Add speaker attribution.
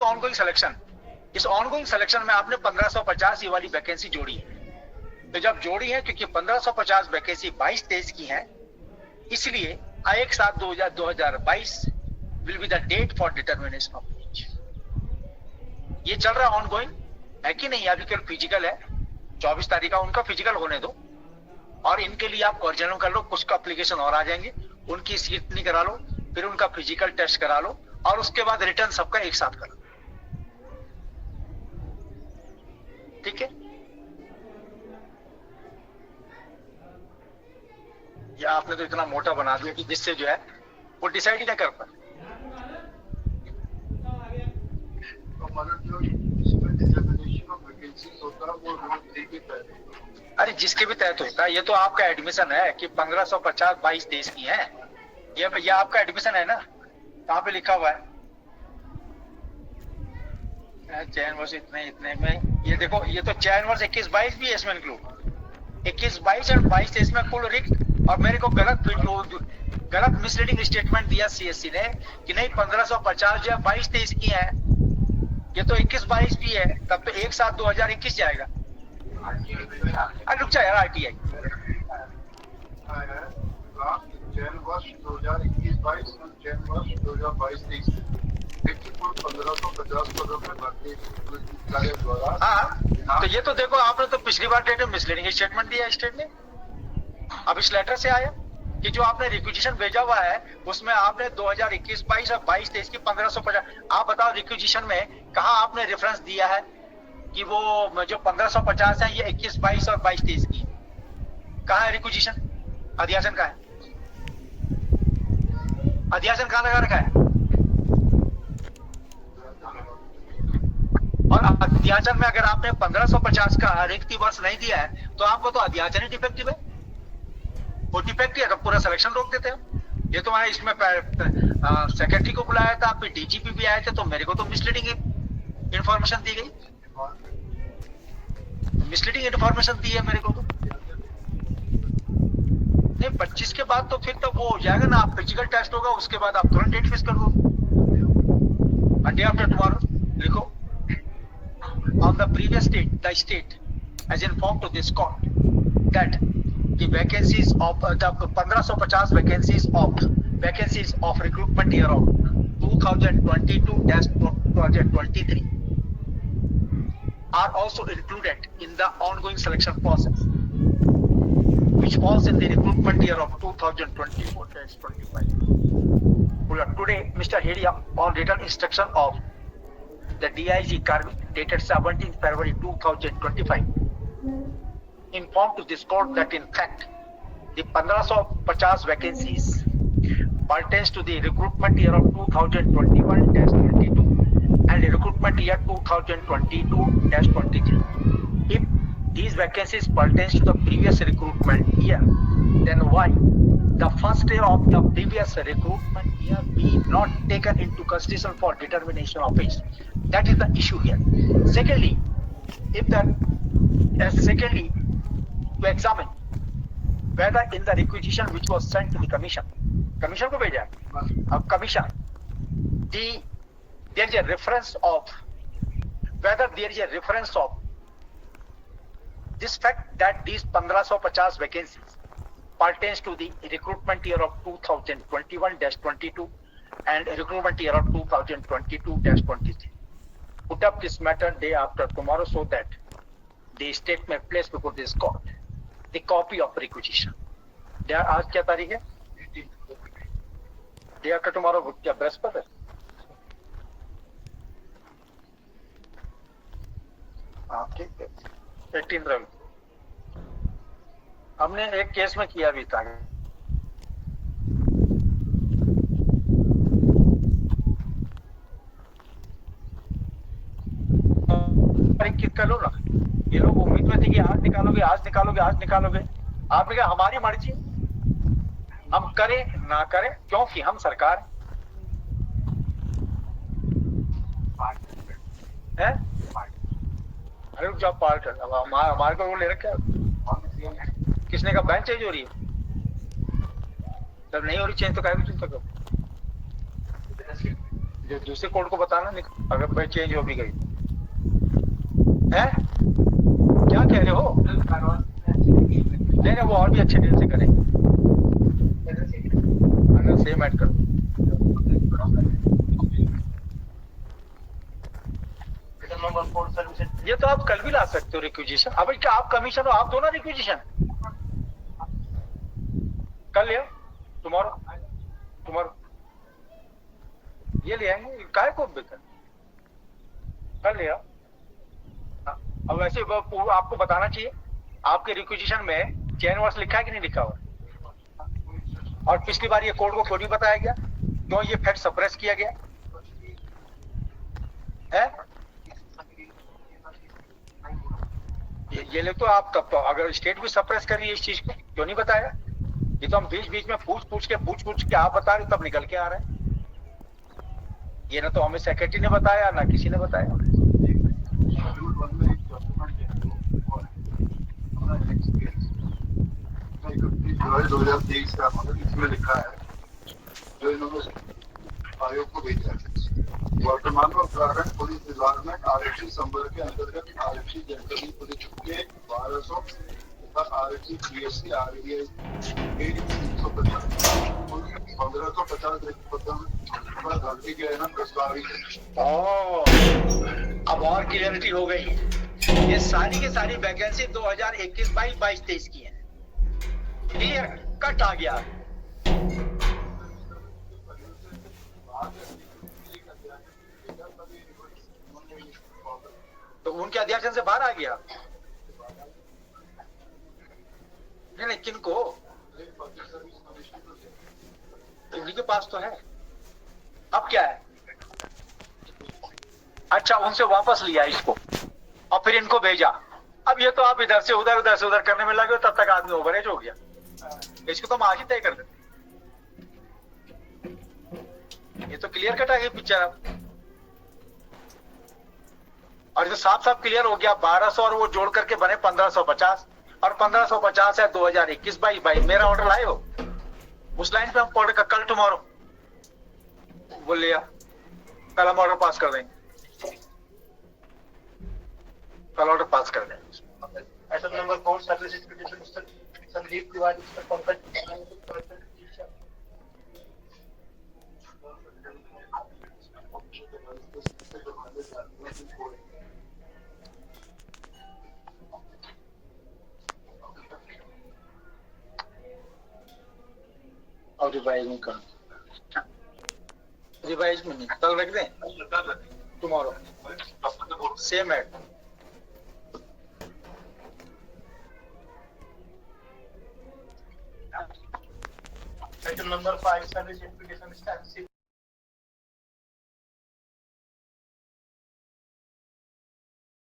Speaker 1: Ongoing selection, इस ongoing selection में आपने 1550 ये वाली वैकेंसी जोड़ी है। तो जब जोड़ी है, क्योंकि 1550 वैकेंसी 22-23 की है, इसलिए 1/7/2022 will be the date for determination of age. ये चल रहा है ऑनगोइंग, है कि नहीं? अभी केवल फिजिकल है, 24 तारीख का उनका फिजिकल होने दो, और इनके लिए आप ओरिजिनल कर लो, कुछ का एप्लीकेशन और आ जाएंगे, उनकी स्क्रूटनी करा लो, फिर उनका फिजिकल टेस्ट करा लो, और उसके बाद रिटर्न सबका एक साथ करो। ठीक है? या आपने तो इतना मोटा बना दिया कि जिससे जो है वो डिसाइड ही ना कर पाए। अरे जिसके भी तहत होता है, ये तो आपका एडमिशन है कि 1550 22-23 की है, ये भैया आपका एडमिशन है ना, कहाँ पे लिखा हुआ है? चयन वर्ष इतने इतने में, ये देखो, ये तो चयन वर्ष 21-22 भी है इसमें इंक्लूड, 21-22 और 22-23 में कुल रिक्त। और मेरे को गलत मिसलीडिंग स्टेटमेंट दिया सीएससी ने कि नहीं 1550 जो 22-23 की है, ये तो 21-22 भी है, तब तो 1/7/2021 जाएगा। रुक जा यार, आरटीआई
Speaker 2: चयन वर्ष 2021-22 और चयन वर्ष 2022-23 1550 पदों में भर्ती द्वारा।
Speaker 1: हाँ, तो ये तो देखो, आपने तो पिछली बार डेट में मिसलीडिंग स्टेटमेंट दिया स्टेट ने। अब इस लेटर से आया कि जो आपने रिक्विजिशन भेजा हुआ है उसमें आपने 2021-22 और 22-23 की 1550। आप बताओ रिक्विजिशन में कहा आपने रेफरेंस दिया है कि वो जो 1550 है ये 21-22 और 22-23 की? कहा है रिक्विजिशन? अध्यासन कहा है? अध्यासन कहाँ लगा रखा है? और अध्याचन में अगर आपने 1550 का रिक्ति वर्ष नहीं दिया है तो आपको तो अध्याचन ही डिफेक्टिव है, वो डिफेक्टिव है तो पूरा सिलेक्शन रोक देते हो। ये तो मैंने इसमें सेक्रेटरी को बुलाया था, फिर डीजीपी भी आए थे, तो मेरे को तो मिसलीडिंग इंफॉर्मेशन दी गई, मिसलीडिंग इंफॉर्मेशन दी है मेरे को तो। नहीं 25 के बाद तो फिर तो वो हो जाएगा ना, आप फिजिकल टेस्ट होगा, उसके बाद आप तुरंत डेट फिक्स कर दो, डे आफ्टर टुमारो लिखो। On the previous date, the state has informed to this court that the vacancies of the 1550 vacancies of recruitment year of 2022-2023 are also included in the ongoing selection process, which falls in the recruitment year of 2024-25. Today, Mr. Hedia, on written instruction of the DIG Karmi dated 17th February 2025, informed to this court that in fact the 1550 vacancies pertains to the recruitment year of 2021-22 and the recruitment year 2022-23. If these vacancies pertains to the previous recruitment year, then why the first year of the previous recruitment year be not taken into consideration for determination of age? That is the issue here. Secondly, to examine whether in the requisition which was sent to the commission को भेजा, अब commission, there is a reference of whether there is a reference of this fact that these 1550 vacancies pertains to the recruitment year of 2021-22 and recruitment year of 2022-23. Put up this matter day after tomorrow so that the state may place before this court the copy of requisition. आज क्या तारीख है? Day after tomorrow क्या बृहस्पति है? हाँ ठीक है, 18 रवि। हमने एक केस में किया भी था, कर लो ना। ये लोग उम्मीद में थे कि आज निकालोगे। आपने कहा हमारी मर्जी, हम करें ना करें, क्योंकि हम सरकार है। अरे जब पार्ट हमारे को वो ले रखा है, किसने का बैंक चेंज हो रही है? जब नहीं हो रही चेंज तो क्या चिंता करो। जो दूसरे कोड को बताना अगर भाई चेंज हो भी गई है। क्या कह रहे हो? नहीं वो और भी अच्छे डेट से करेंगे। सेम ऐड करो। ये तो आप कल भी ला सकते हो रिक्विजिशन। अभी क्या आप कमीशन हो? आप दो ना रिक्विजिशन। कल ले आओ। टुमारो ये ले आएंगे। काय को बेकर कल ले आओ। अब वैसे आपको बताना चाहिए आपके रिक्विजिशन में चेन वर्स लिखा है कि नहीं लिखा हुआ। और पिछली बार ये कोड को क्यों नहीं बताया गया? क्यों ये फैक्ट सप्रेस किया गया है? ये ले तो आप तब तो अगर स्टेट भी सप्रेस करिए इस चीज को क्यों नहीं बताया? ये तो हम बीच बीच में पूछ के आप बता रहे तब निकल के आ रहे हैं। ये ना तो हमें सेक्रेटरी ने बताया ना किसी ने बताया।
Speaker 2: जो 2023 का इसमें लिखा है जो इन्होंने आयोग को भेजा है। वर्तमान में उत्तराखंड पुलिस विभाग में आरक्षी संवर्ग के अंतर्गत आरक्षी जनपदी पुलिस के 1200 तथा आरक्षी बीएससी आरबीआई के 350 1550 पर भर्ती के ना प्रस्तावित है।
Speaker 1: अब और क्लियरिटी हो गई। ये सारी की सारी वैकेंसी 2021 22 23 की है। क्लियर कट आ गया। तो उनके अध्यक्ष से बाहर आ गया। नहीं किनको उन्हीं के पास तो है। अब क्या है? अच्छा उनसे वापस लिया इसको और फिर इनको भेजा। अब ये तो आप इधर से उधर करने में लगे तब तक आदमी ओवरेज हो गया। इसको तो हम आज ही तय कर देते। ये तो क्लियर कट आ गई पिक्चर अब। और ये तो साफ क्लियर हो गया। 1200 और वो जोड़ करके बने 1550 और 1550 है 2021-22। मेरा ऑर्डर लाए हो? उस लाइन पे हम पढ़ कर कल टुमारो बोल लिया। कल हम ऑर्डर पास कर देंगे। कल ऑर्डर पास कर देंगे।
Speaker 3: ऐसा number 4 service expedition Sandeep Tiwari Pankaj
Speaker 1: और रिवाइज में कर रिवाइज में नहीं कल रख दें। Tomorrow same add
Speaker 3: item number 5 service application